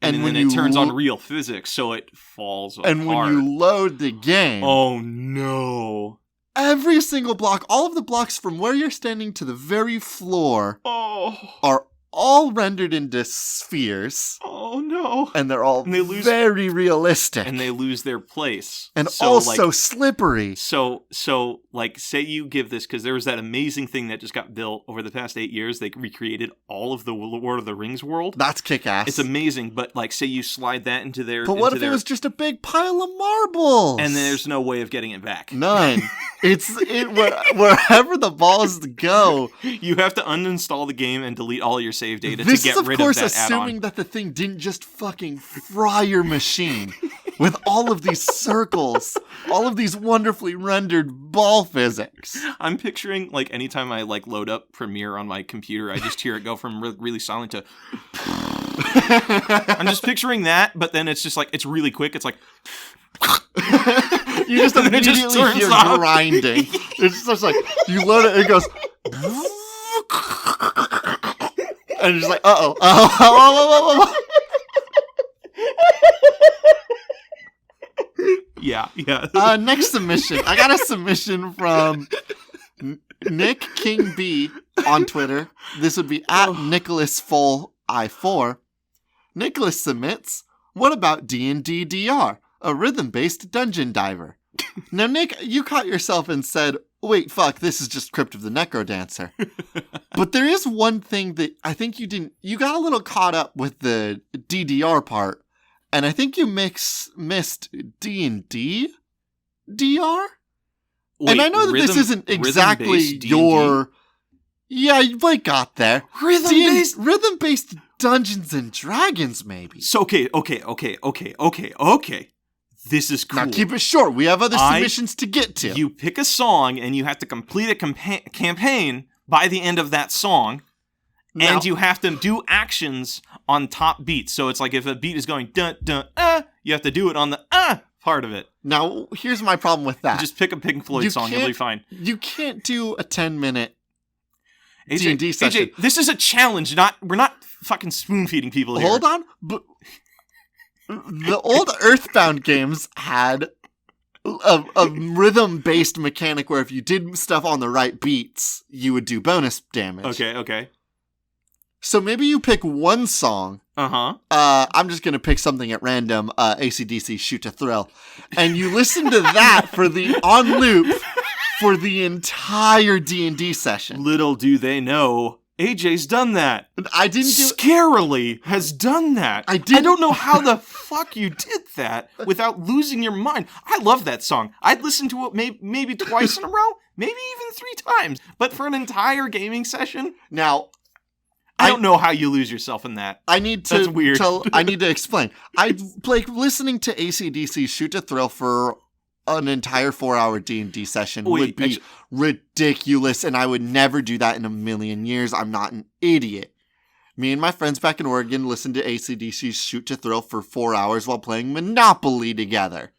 And then it turns on real physics, so it falls apart. And when you load the game... Oh, no. Every single block, all of the blocks from where you're standing to the very floor are all rendered into spheres. Oh, no. And they're all very realistic. And they lose their place. And also slippery. So, like, say you give this, because there was that amazing thing that just got built over the past 8 years. They recreated all of the Lord of the Rings world. That's kick-ass. It's amazing, but, like, say you slide that into their... But what if it was just a big pile of marbles? And there's no way of getting it back. None. Wherever the balls go. You have to uninstall the game and delete all your save data this to get is, of rid course, of that add-on. assuming that the thing didn't just fucking fry your machine with all of these circles, all of these wonderfully rendered ball physics. I'm picturing, like, anytime I, like, load up Premiere on my computer, I just hear it go from really silent to... I'm just picturing that, but then it's just, like, it's really quick. It's like... You just immediately hear grinding. It's just like, you load it, and it goes... And it's like, oh. Yeah. Next submission. I got a submission from Nick King B on Twitter. This would be at Nicholas Full I4. Nicholas submits, what about D&D DR, a rhythm-based dungeon diver? Now, Nick, you caught yourself and said, wait, fuck, this is just Crypt of the Necrodancer. But there is one thing that I think you got a little caught up with the DDR part, and I think you missed D&D DR? Wait, and I know that this isn't exactly your... Yeah, Blake got there. Rhythm-based Dungeons and Dragons, maybe. So, okay. This is cool. Now keep it short. We have other submissions to get to. You pick a song, and you have to complete a campaign by the end of that song, and you have to do actions on top beats. So it's like if a beat is going dun dun you have to do it on the part of it. Now here's my problem with that. Just pick a Pink Floyd song, you'll be fine. You can't do a 10-minute D&D session. AJ, this is a challenge. We're not fucking spoon feeding people here. Hold on, but the old Earthbound games had a rhythm-based mechanic where if you did stuff on the right beats, you would do bonus damage. Okay. So maybe you pick one song. Uh-huh. I'm just going to pick something at random, AC/DC Shoot to Thrill. And you listen to that on loop for the entire D&D session. Little do they know, AJ's done that. I didn't do Scarily has done that. I didn't- I don't know how the fuck you did that without losing your mind. I love that song. I'd listen to it maybe twice in a row, maybe even 3 times. But for an entire gaming session, Now, I don't know how you lose yourself in that. I need to That's weird. I need to explain. I like listening to AC/DC Shoot to Thrill for an entire 4-hour D&D session would be ridiculous, and I would never do that in a million years. I'm not an idiot. Me and my friends back in Oregon listened to AC/DC Shoot to Thrill for 4 hours while playing Monopoly together.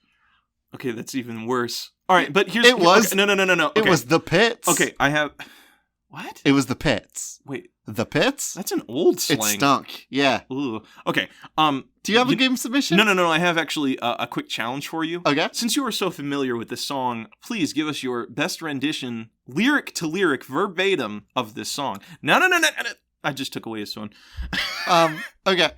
Okay, that's even worse. All right, but here's... It was... Okay, no. Okay. It was The Pits. Okay, I have... What? It was The Pits. Wait, The Pits? that's an old slang. It stunk. Yeah. Ooh. Okay, Do you have a game submission? No. I have actually a quick challenge for you. Okay. Since you are so familiar with this song, please give us your best rendition, lyric to lyric, verbatim of this song. No. I just took away his one. Okay.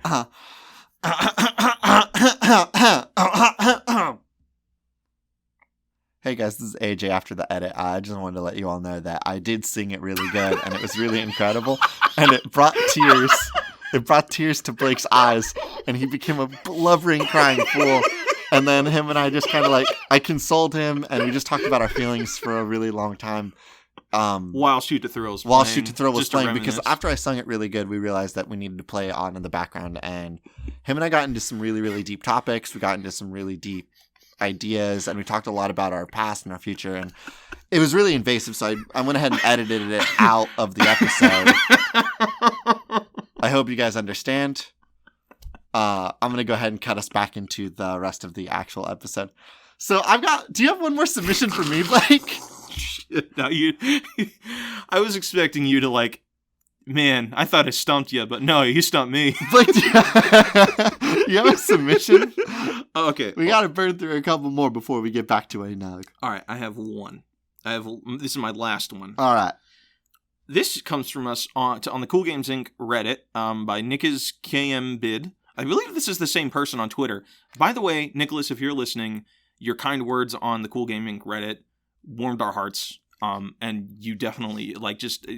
Hey guys, this is AJ after the edit. I just wanted to let you all know that I did sing it really good, and it was really incredible, and it brought tears. It brought tears to Blake's eyes, and he became a blubbering, crying fool. And then him and I just kind of I consoled him, and we just talked about our feelings for a really long time. While Shoot to Thrill was While playing, Shoot to Thrill was just to playing, because reminisce. after I sung it really good, we realized that we needed to play it on in the background, and him and I got into some really, really deep topics. We got into some really deep ideas, and we talked a lot about our past and our future, and it was really invasive, so I went ahead and edited it out of the episode. I hope you guys understand. I'm going to go ahead and cut us back into the rest of the actual episode. So do you have one more submission for me, Blake? No, I was expecting you to man, I thought I stumped you, but no, you stumped me. Blake, do you have a submission? Oh, okay. We got to burn through a couple more before we get back to a nug. All right, I have one. This is my last one. All right. This comes from us on the Cool Games Inc. Reddit by Nick's KM Bid. I believe this is the same person on Twitter. By the way, Nicholas, if you're listening, your kind words on the Cool Game Inc. Reddit warmed our hearts. And you definitely,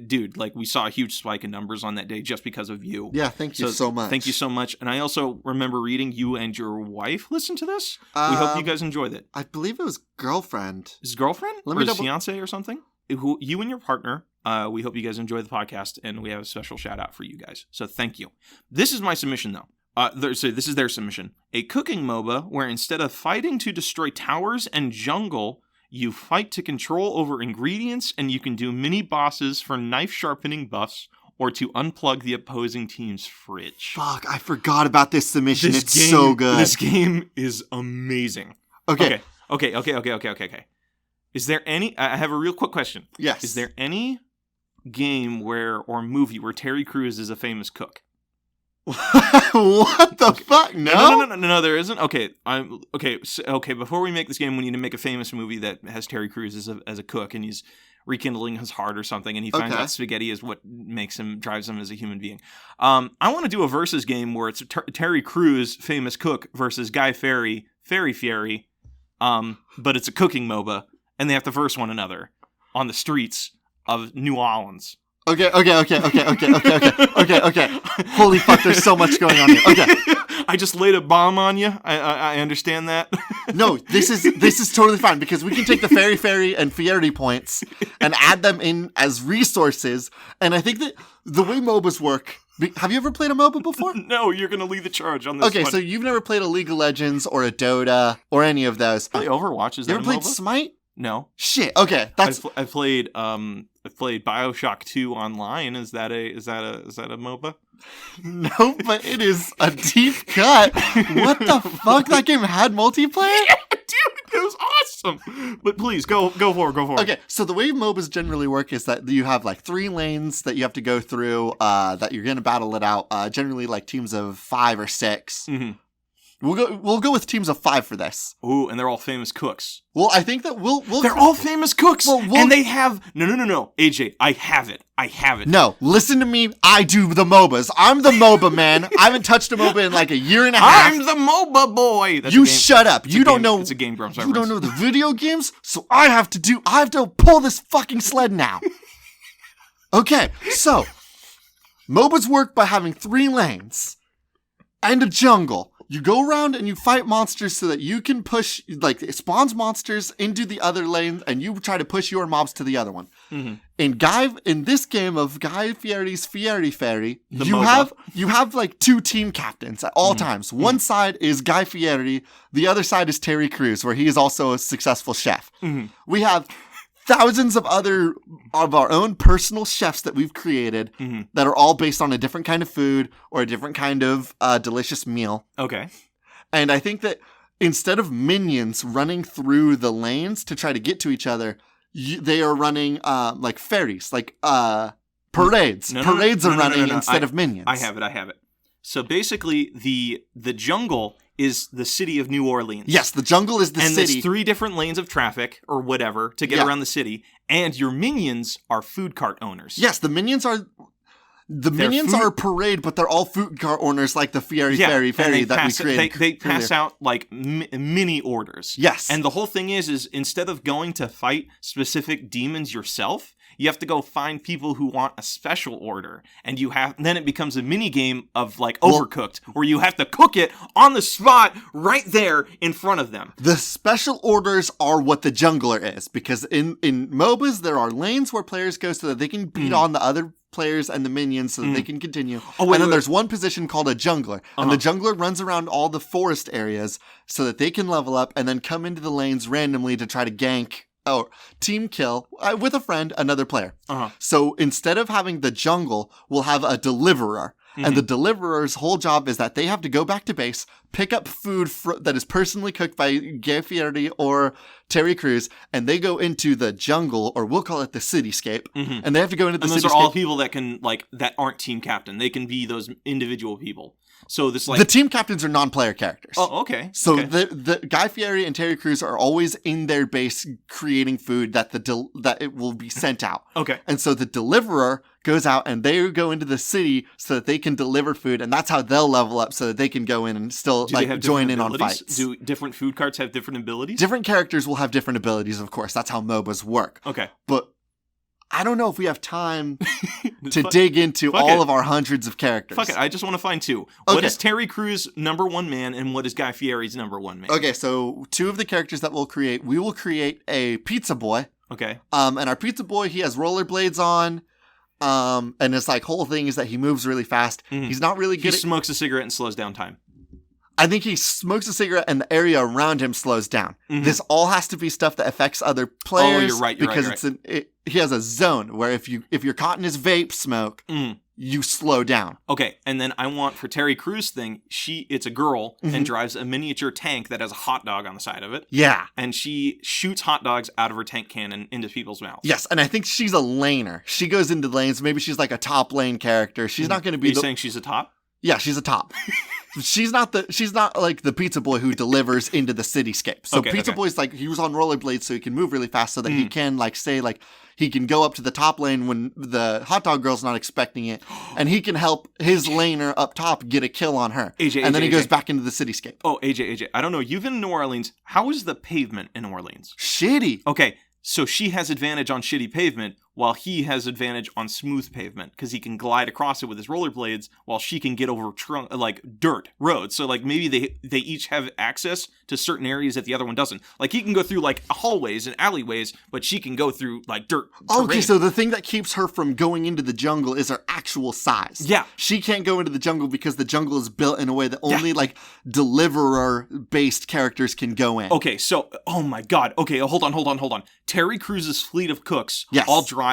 dude, we saw a huge spike in numbers on that day just because of you. Yeah, thank you so much. Thank you so much. And I also remember reading you and your wife listen to this. We hope you guys enjoyed it. I believe it was girlfriend. His girlfriend? Let or me his double- fiance or something? You and your partner. We hope you guys enjoy the podcast, and we have a special shout out for you guys. So thank you. This is my submission, though. This is their submission. A cooking MOBA where instead of fighting to destroy towers and jungle, you fight to control over ingredients, and you can do mini bosses for knife sharpening buffs or to unplug the opposing team's fridge. Fuck, I forgot about this submission. It's so good. This game is amazing. Okay. Okay. Is there any... I have a real quick question. Yes. Is there any game or movie where Terry Crews is a famous cook? What the fuck? No, there isn't. Okay, before we make this game, we need to make a famous movie that has Terry Crews as a cook, and he's rekindling his heart or something, and he finds out spaghetti is what drives him as a human being. I want to do a versus game where it's Terry Crews, famous cook, versus Guy Fieri, but it's a cooking MOBA, and they have to verse one another on the streets of New Orleans. Okay. Holy fuck, there's so much going on here. Okay. I just laid a bomb on you. I understand that. No, this is totally fine, because we can take the Fairy and Fieri points and add them in as resources. And I think that the way MOBAs work... Have you ever played a MOBA before? No, you're going to lead the charge on this one. Okay, so you've never played a League of Legends or a Dota or any of those. Play Overwatch, is that you ever a played MOBA? Smite? No. Shit. Okay, that's. I've played BioShock 2 online. Is that a MOBA? No, but it is a deep cut. What the fuck? That game had multiplayer? Yeah, dude, it was awesome. But please go for it. Okay, so the way MOBAs generally work is that you have 3 lanes that you have to go through. That you're gonna battle it out. Generally, teams of 5 or 6. Mm-hmm. We'll go with teams of 5 for this. Ooh, and they're all famous cooks. Well, I think that we'll They're all famous cooks, Well, and they have... No. AJ, I have it. No, listen to me. I do the MOBAs. I'm the MOBA man. I haven't touched a MOBA in like a year and a half. I'm the MOBA boy. You shut up. You don't know. It's a Game Grumps You don't know the video games, so I have to pull this fucking sled now. Okay, so MOBAs work by having 3 lanes and a jungle. You go around and you fight monsters so that you can push, like, it spawns monsters into the other lane, and you try to push your mobs to the other one. Mm-hmm. In this game of Guy Fieri's Fieri Fairy, you have like 2 team captains at all times. One side is Guy Fieri, the other side is Terry Crews, where he is also a successful chef. Mm-hmm. We have thousands of our own personal chefs that we've created that are all based on a different kind of food or a different kind of delicious meal. Okay. And I think that instead of minions running through the lanes to try to get to each other, they are running like fairies, like parades. Parades are running instead of minions. I have it. So basically, the jungle is the city of New Orleans. Yes, the jungle is the city. And there's 3 different lanes of traffic or whatever to get around the city. And your minions are food cart owners. Yes, the minions are a parade, but they're all food cart owners like the Fairy that we created. They pass out like mini orders. Yes. And the whole thing is instead of going to fight specific demons yourself, you have to go find people who want a special order, and then it becomes a mini game of like Overcooked, where you have to cook it on the spot right there in front of them. The special orders are what the jungler is, because in MOBAs there are lanes where players go so that they can beat on the other players and the minions so that they can continue. There's one position called a jungler, and the jungler runs around all the forest areas so that they can level up and then come into the lanes randomly to try to gank team kill with a friend, another player. So instead of having the jungle, we'll have a deliverer. And the deliverer's whole job is that they have to go back to base, pick up food that is personally cooked by Guy Fieri or Terry Crews, and they go into the jungle, or we'll call it the cityscape. And they have to go into the cityscape. And those are all people that aren't team captain. They can be those individual people. So this the team captains are non-player characters. Oh, okay. So the Guy Fieri and Terry Crews are always in their base creating food that it will be sent out. Okay. And so the deliverer goes out and they go into the city so that they can deliver food, and that's how they'll level up so that they can go in and still join in on fights. Do different food carts have different abilities? Different characters will have different abilities, of course. That's how MOBAs work. Okay. But I don't know if we have time to dig into all of our hundreds of characters. Fuck it, I just want to find 2. What is Terry Crews' number 1 man, and what is Guy Fieri's number 1 man? Okay, so 2 of the characters that we will create a pizza boy. Okay. And our pizza boy, he has rollerblades on. And his whole thing is that he moves really fast. He's not really good. He smokes a cigarette and slows down time. I think he smokes a cigarette and the area around him slows down. This all has to be stuff that affects other players. Oh, you're right. Because he has a zone where if you're caught in his vape smoke, you slow down. Okay, and then I want for Terry Crews' thing, it's a girl and drives a miniature tank that has a hot dog on the side of it. Yeah. And she shoots hot dogs out of her tank cannon into people's mouths. Yes, and I think she's a laner. She goes into lanes. Maybe she's like a top lane character. She's not going to be. Are you saying she's a top? Yeah, she's a top. She's not like the pizza boy who delivers into the cityscape. So pizza boy's he was on rollerblades so he can move really fast so that he can he can go up to the top lane when the hot dog girl's not expecting it, and he can help his laner up top get a kill on her. And then he goes back into the cityscape. Oh, AJ, I don't know. You've been in New Orleans. How is the pavement in New Orleans? Shitty. Okay, so she has advantage on shitty pavement, while he has advantage on smooth pavement, because he can glide across it with his rollerblades, while she can get over dirt roads. So maybe they each have access to certain areas that the other one doesn't. He can go through hallways and alleyways, but she can go through dirt. Okay, so the thing that keeps her from going into the jungle is her actual size. Yeah, she can't go into the jungle because the jungle is built in a way that only deliverer-based characters can go in. Okay, so oh my god. Okay, hold on. Terry Crews' fleet of cooks all drive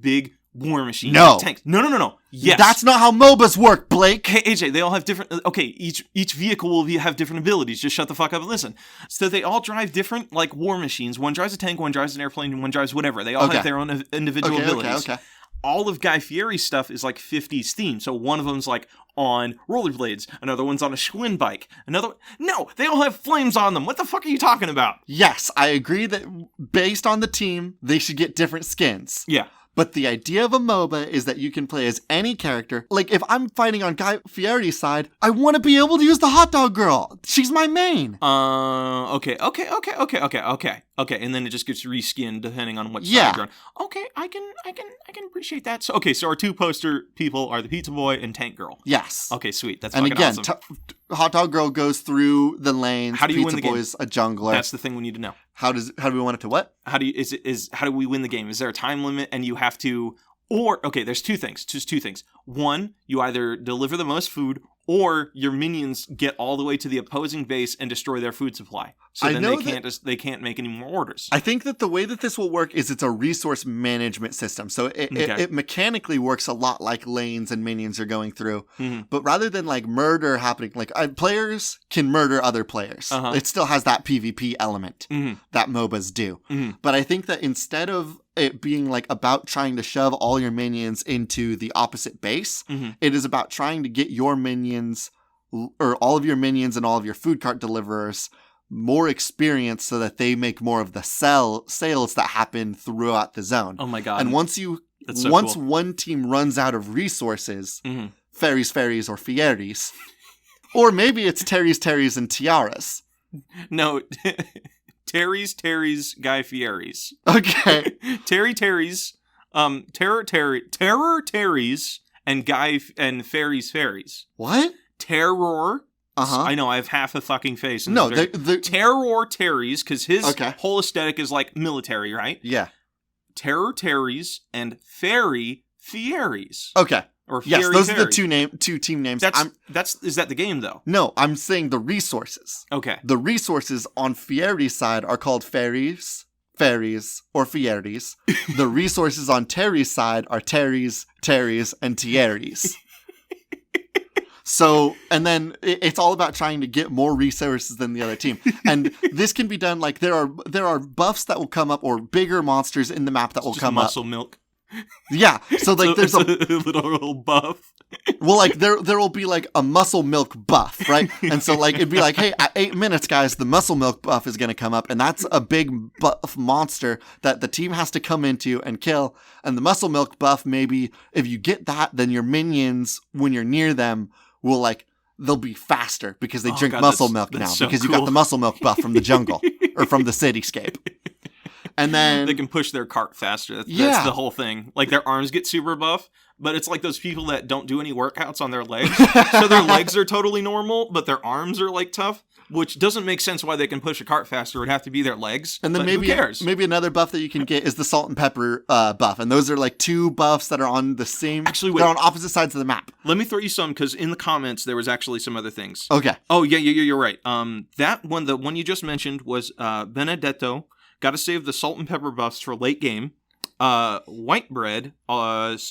big war machines. No. Tanks. No. Yes. That's not how MOBAs work, Blake. Hey, AJ, they all have different... Okay, each vehicle will have different abilities. Just shut the fuck up and listen. So they all drive different, war machines. One drives a tank, one drives an airplane, and one drives whatever. They all have their own individual abilities. Okay. all of Guy Fieri's stuff is like 50s themed. So one of them's like on rollerblades, another one's on a Schwinn bike, no, they all have flames on them. What the fuck are you talking about? Yes, I agree that based on the team, they should get different skins. Yeah. But the idea of a MOBA is that you can play as any character. Like, if I'm fighting on Guy Fieri's side, I want to be able to use the hot dog girl. She's my main. Okay. Okay, and then it just gets reskinned depending on what side you're on. Okay, I can appreciate that. So our two poster people are the Pizza Boy and Tank Girl. Yes. Okay, sweet. That's and fucking again, awesome. Hot dog girl goes through the lanes. How do you Pizza win the Boy's a jungler. That's the thing we need to know. How do we want it to what? How do we win the game? Is there a time limit and you have to, or, okay, there's two things. Just two things. One, you either deliver the most food or your minions get all the way to the opposing base and destroy their food supply. So then they can't make any more orders. I think that the way that this will work is it's a resource management system. So it mechanically works a lot like lanes and minions are going through. Mm-hmm. But rather than like murder happening, like players can murder other players. Uh-huh. It still has that PvP element that MOBAs do. Mm-hmm. But I think that instead of it being like about trying to shove all your minions into the opposite base, it is about trying to get your minions or all of your minions and all of your food cart deliverers more experience so that they make more of the sales that happen throughout the zone. Oh my god. And once one team runs out of resources, fairies or fieries, or maybe it's Terry's and tiaras. No, Terry's, Guy Fieri's. Okay. Terry's, Terror Terry's, and Guy and Fairies. What? Terror. I know, I have half a fucking face. No, Terror Terry's, because his whole aesthetic is like military, right? Yeah. Terror Terry's and Fairies. Okay. Or yes, those Fairy. are the two team names. Is that the game though? No, I'm saying the resources. Okay. The resources on Fieri's side are called fairies, or fieries. The resources on Terry's side are Terry's, and Tierries. So, and then it's all about trying to get more resources than the other team. And this can be done like there are buffs that will come up or bigger monsters in the map that will come muscle up. Milk. Yeah. So like there's a little buff. Well, like there will be like a muscle milk buff, right? And so like it'd be like, hey, at 8 minutes, guys, the muscle milk buff is going to come up, and that's a big buff monster that the team has to come into and kill. And the muscle milk buff, maybe if you get that, then your minions, when you're near them, will like they'll be faster because they drink muscle milk now so because cool. You got the muscle milk buff from the jungle or from the cityscape. And then they can push their cart faster. That's the whole thing. Like their arms get super buff, but it's like those people that don't do any workouts on their legs. So their legs are totally normal, but their arms are like tough, which doesn't make sense why they can push a cart faster. It would have to be their legs. And then maybe another buff that you can get is the salt and pepper buff. And those are like two buffs that are on the same. Actually, wait. They're on opposite sides of the map. Let me throw you some because in the comments there was actually some other things. Okay. Oh yeah, you're right. That one, the one you just mentioned was Benedetto. Got to save the salt and pepper buffs for late game. White bread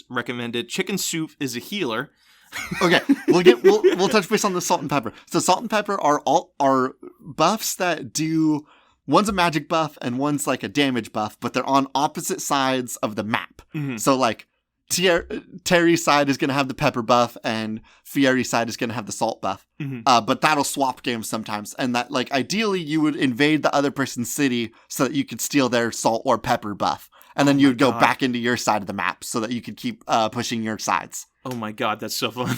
recommended. Chicken soup is a healer. Okay, we'll touch base on the salt and pepper. So salt and pepper are buffs that do. One's a magic buff and one's like a damage buff, but they're on opposite sides of the map. Mm-hmm. So like Terry's side is going to have the pepper buff and Fieri's side is going to have the salt buff. Mm-hmm. But that'll swap games sometimes. And that like ideally you would invade the other person's city so that you could steal their salt or pepper buff. And then you would go back into your side of the map so that you could keep pushing your sides. Oh my god, that's so fun.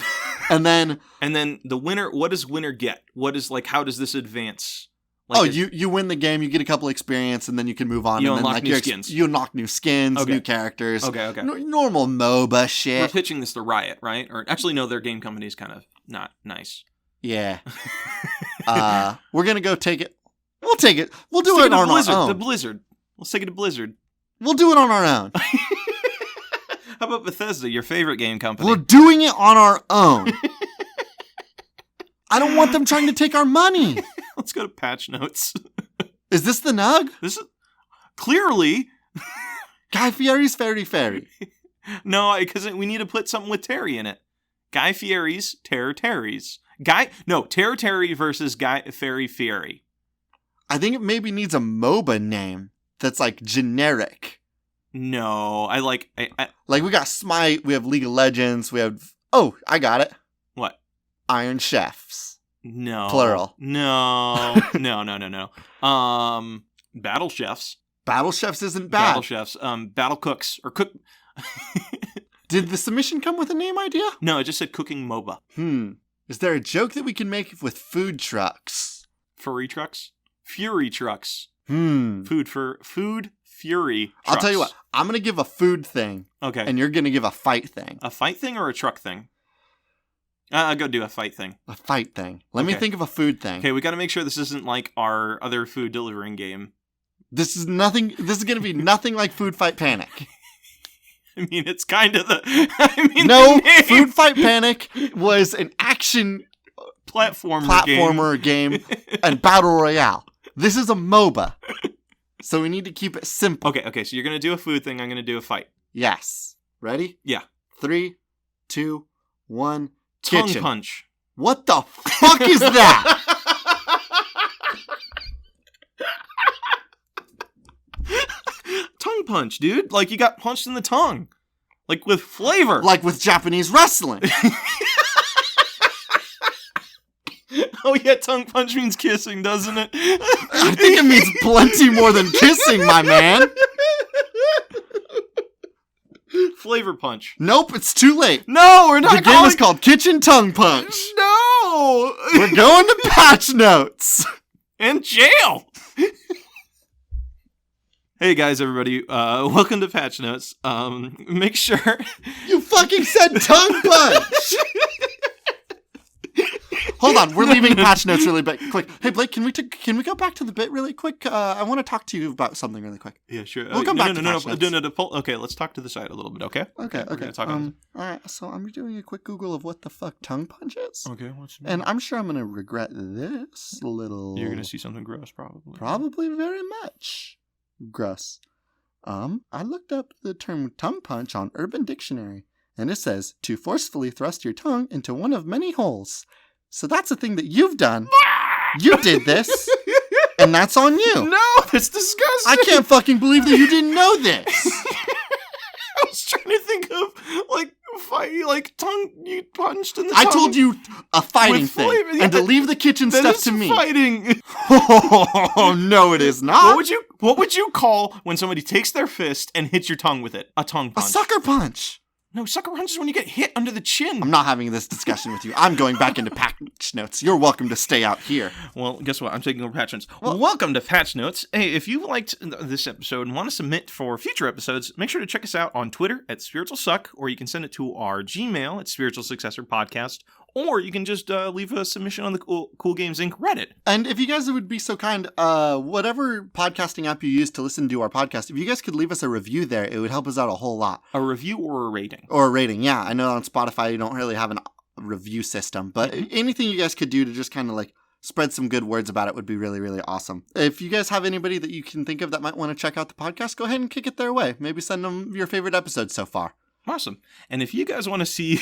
And then the winner, what does winner get? What is like, how does this advance? Like you win the game, you get a couple experience, and then you can move on. You and unlock then, like, new skins. You unlock new skins, new characters. Okay. Normal MOBA shit. We're pitching this to Riot, right? Or actually, no, their game company is kind of not nice. Yeah. We're gonna go take it. We'll take it. We'll do it on our own. The Blizzard. Let's take it to Blizzard. We'll do it on our own. How about Bethesda, your favorite game company? We're doing it on our own. I don't want them trying to take our money. Let's go to patch notes. Is this the Nug? This is clearly Guy Fieri's Fairy. No, because we need to put something with Terry in it. Guy Fieri's Terror Terry's. Terror Terry versus Guy Fieri. I think it maybe needs a MOBA name that's like generic. No, I like Like, we got Smite, we have League of Legends, we have... Oh, I got it. what? Iron Chefs. No. Plural. No. No. Battle Chefs. Battle Chefs isn't bad. Battle Chefs. Battle Cooks. Or Cook... Did the submission come with a name idea? No, it just said Cooking MOBA. Is there a joke that we can make with food trucks? Furry trucks? Fury trucks. Food Fury trucks. I'll tell you what. I'm going to give a food thing. Okay. And you're going to give a fight thing. A fight thing or a truck thing? I'll go do a fight thing. A fight thing. Let me think of a food thing. Okay, we got to make sure this isn't like our other food delivering game. This is going to be nothing like Food Fight Panic. I mean, it's kind of the... No, Food Fight Panic was an action platformer game and battle royale. This is a MOBA. So we need to keep it simple. Okay, so you're going to do a food thing, I'm going to do a fight. Yes. Ready? Yeah. 3, 2, 1, Tongue kitchen. punch. What the fuck is that? Tongue punch, dude. Like, you got punched in the tongue. Like, with flavor. Like with Japanese wrestling. Oh, yeah, tongue punch means kissing, doesn't it? I think it means plenty more than kissing, my man. Flavor punch. Nope, it's too late. No, we're not The game is called Kitchen Tongue Punch. No! We're going to patch notes. And jail! Hey guys, everybody, welcome to Patch Notes. Make sure... You fucking said tongue punch! Hold on, we're leaving patch notes really quick. Hey Blake, can we go back to the bit really quick? I want to talk to you about something really quick. Yeah, sure. We'll come back to patch notes. Okay, let's talk to the side a little bit, okay? Okay. Talk All right, so I'm doing a quick Google of what the fuck tongue punch is. Okay, what's And I'm sure I'm going to regret this little... You're going to see something gross, probably. Probably very much. Gross. I looked up the term tongue punch on Urban Dictionary, and it says, to forcefully thrust your tongue into one of many holes. So that's a thing that you've done. You did this, and that's on you. No, that's disgusting. I can't fucking believe that you didn't know this. I was trying to think of, tongue, you punched in the I tongue. told you a fighting With thing, flavor, yeah, and to leave the kitchen that stuff is to me. Fighting. Oh, no, it is not. What would you call when somebody takes their fist and hits your tongue with it? A tongue A punch. sucker punch. No, sucker punch is when you get hit under the chin. I'm not having this discussion with you. I'm going back into patch notes. You're welcome to stay out here. Well, guess what? I'm taking over Patch Notes. Welcome to Patch Notes. Hey, if you liked this episode and want to submit for future episodes, make sure to check us out on Twitter at Spiritual Suck, or you can send it to our Gmail at Spiritual Successor Podcast, or you can just leave a submission on the Cool Games Inc. Reddit. And if you guys would be so kind, whatever podcasting app you use to listen to our podcast, if you guys could leave us a review there, it would help us out a whole lot. A review or a rating? Or a rating, yeah. I know on Spotify you don't really have a review system, but anything you guys could do to just kind of like spread some good words about it would be really, really awesome. If you guys have anybody that you can think of that might want to check out the podcast, go ahead and kick it their way. Maybe send them your favorite episodes so far. Awesome. And if you guys want to see...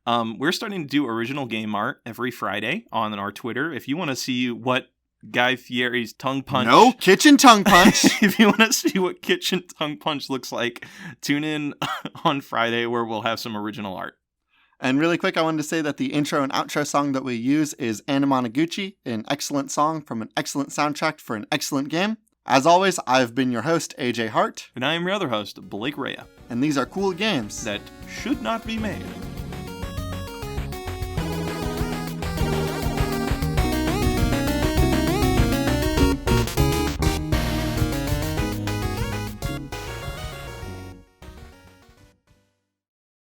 we're starting to do original game art every Friday on our Twitter. If you want to see what Guy Fieri's tongue punch... No, kitchen tongue punch! If you want to see what kitchen tongue punch looks like, tune in on Friday where we'll have some original art. And really quick, I wanted to say that the intro and outro song that we use is Anamanaguchi, an excellent song from an excellent soundtrack for an excellent game. As always, I've been your host, AJ Hart. And I am your other host, Blake Rea. And these are cool games that should not be made.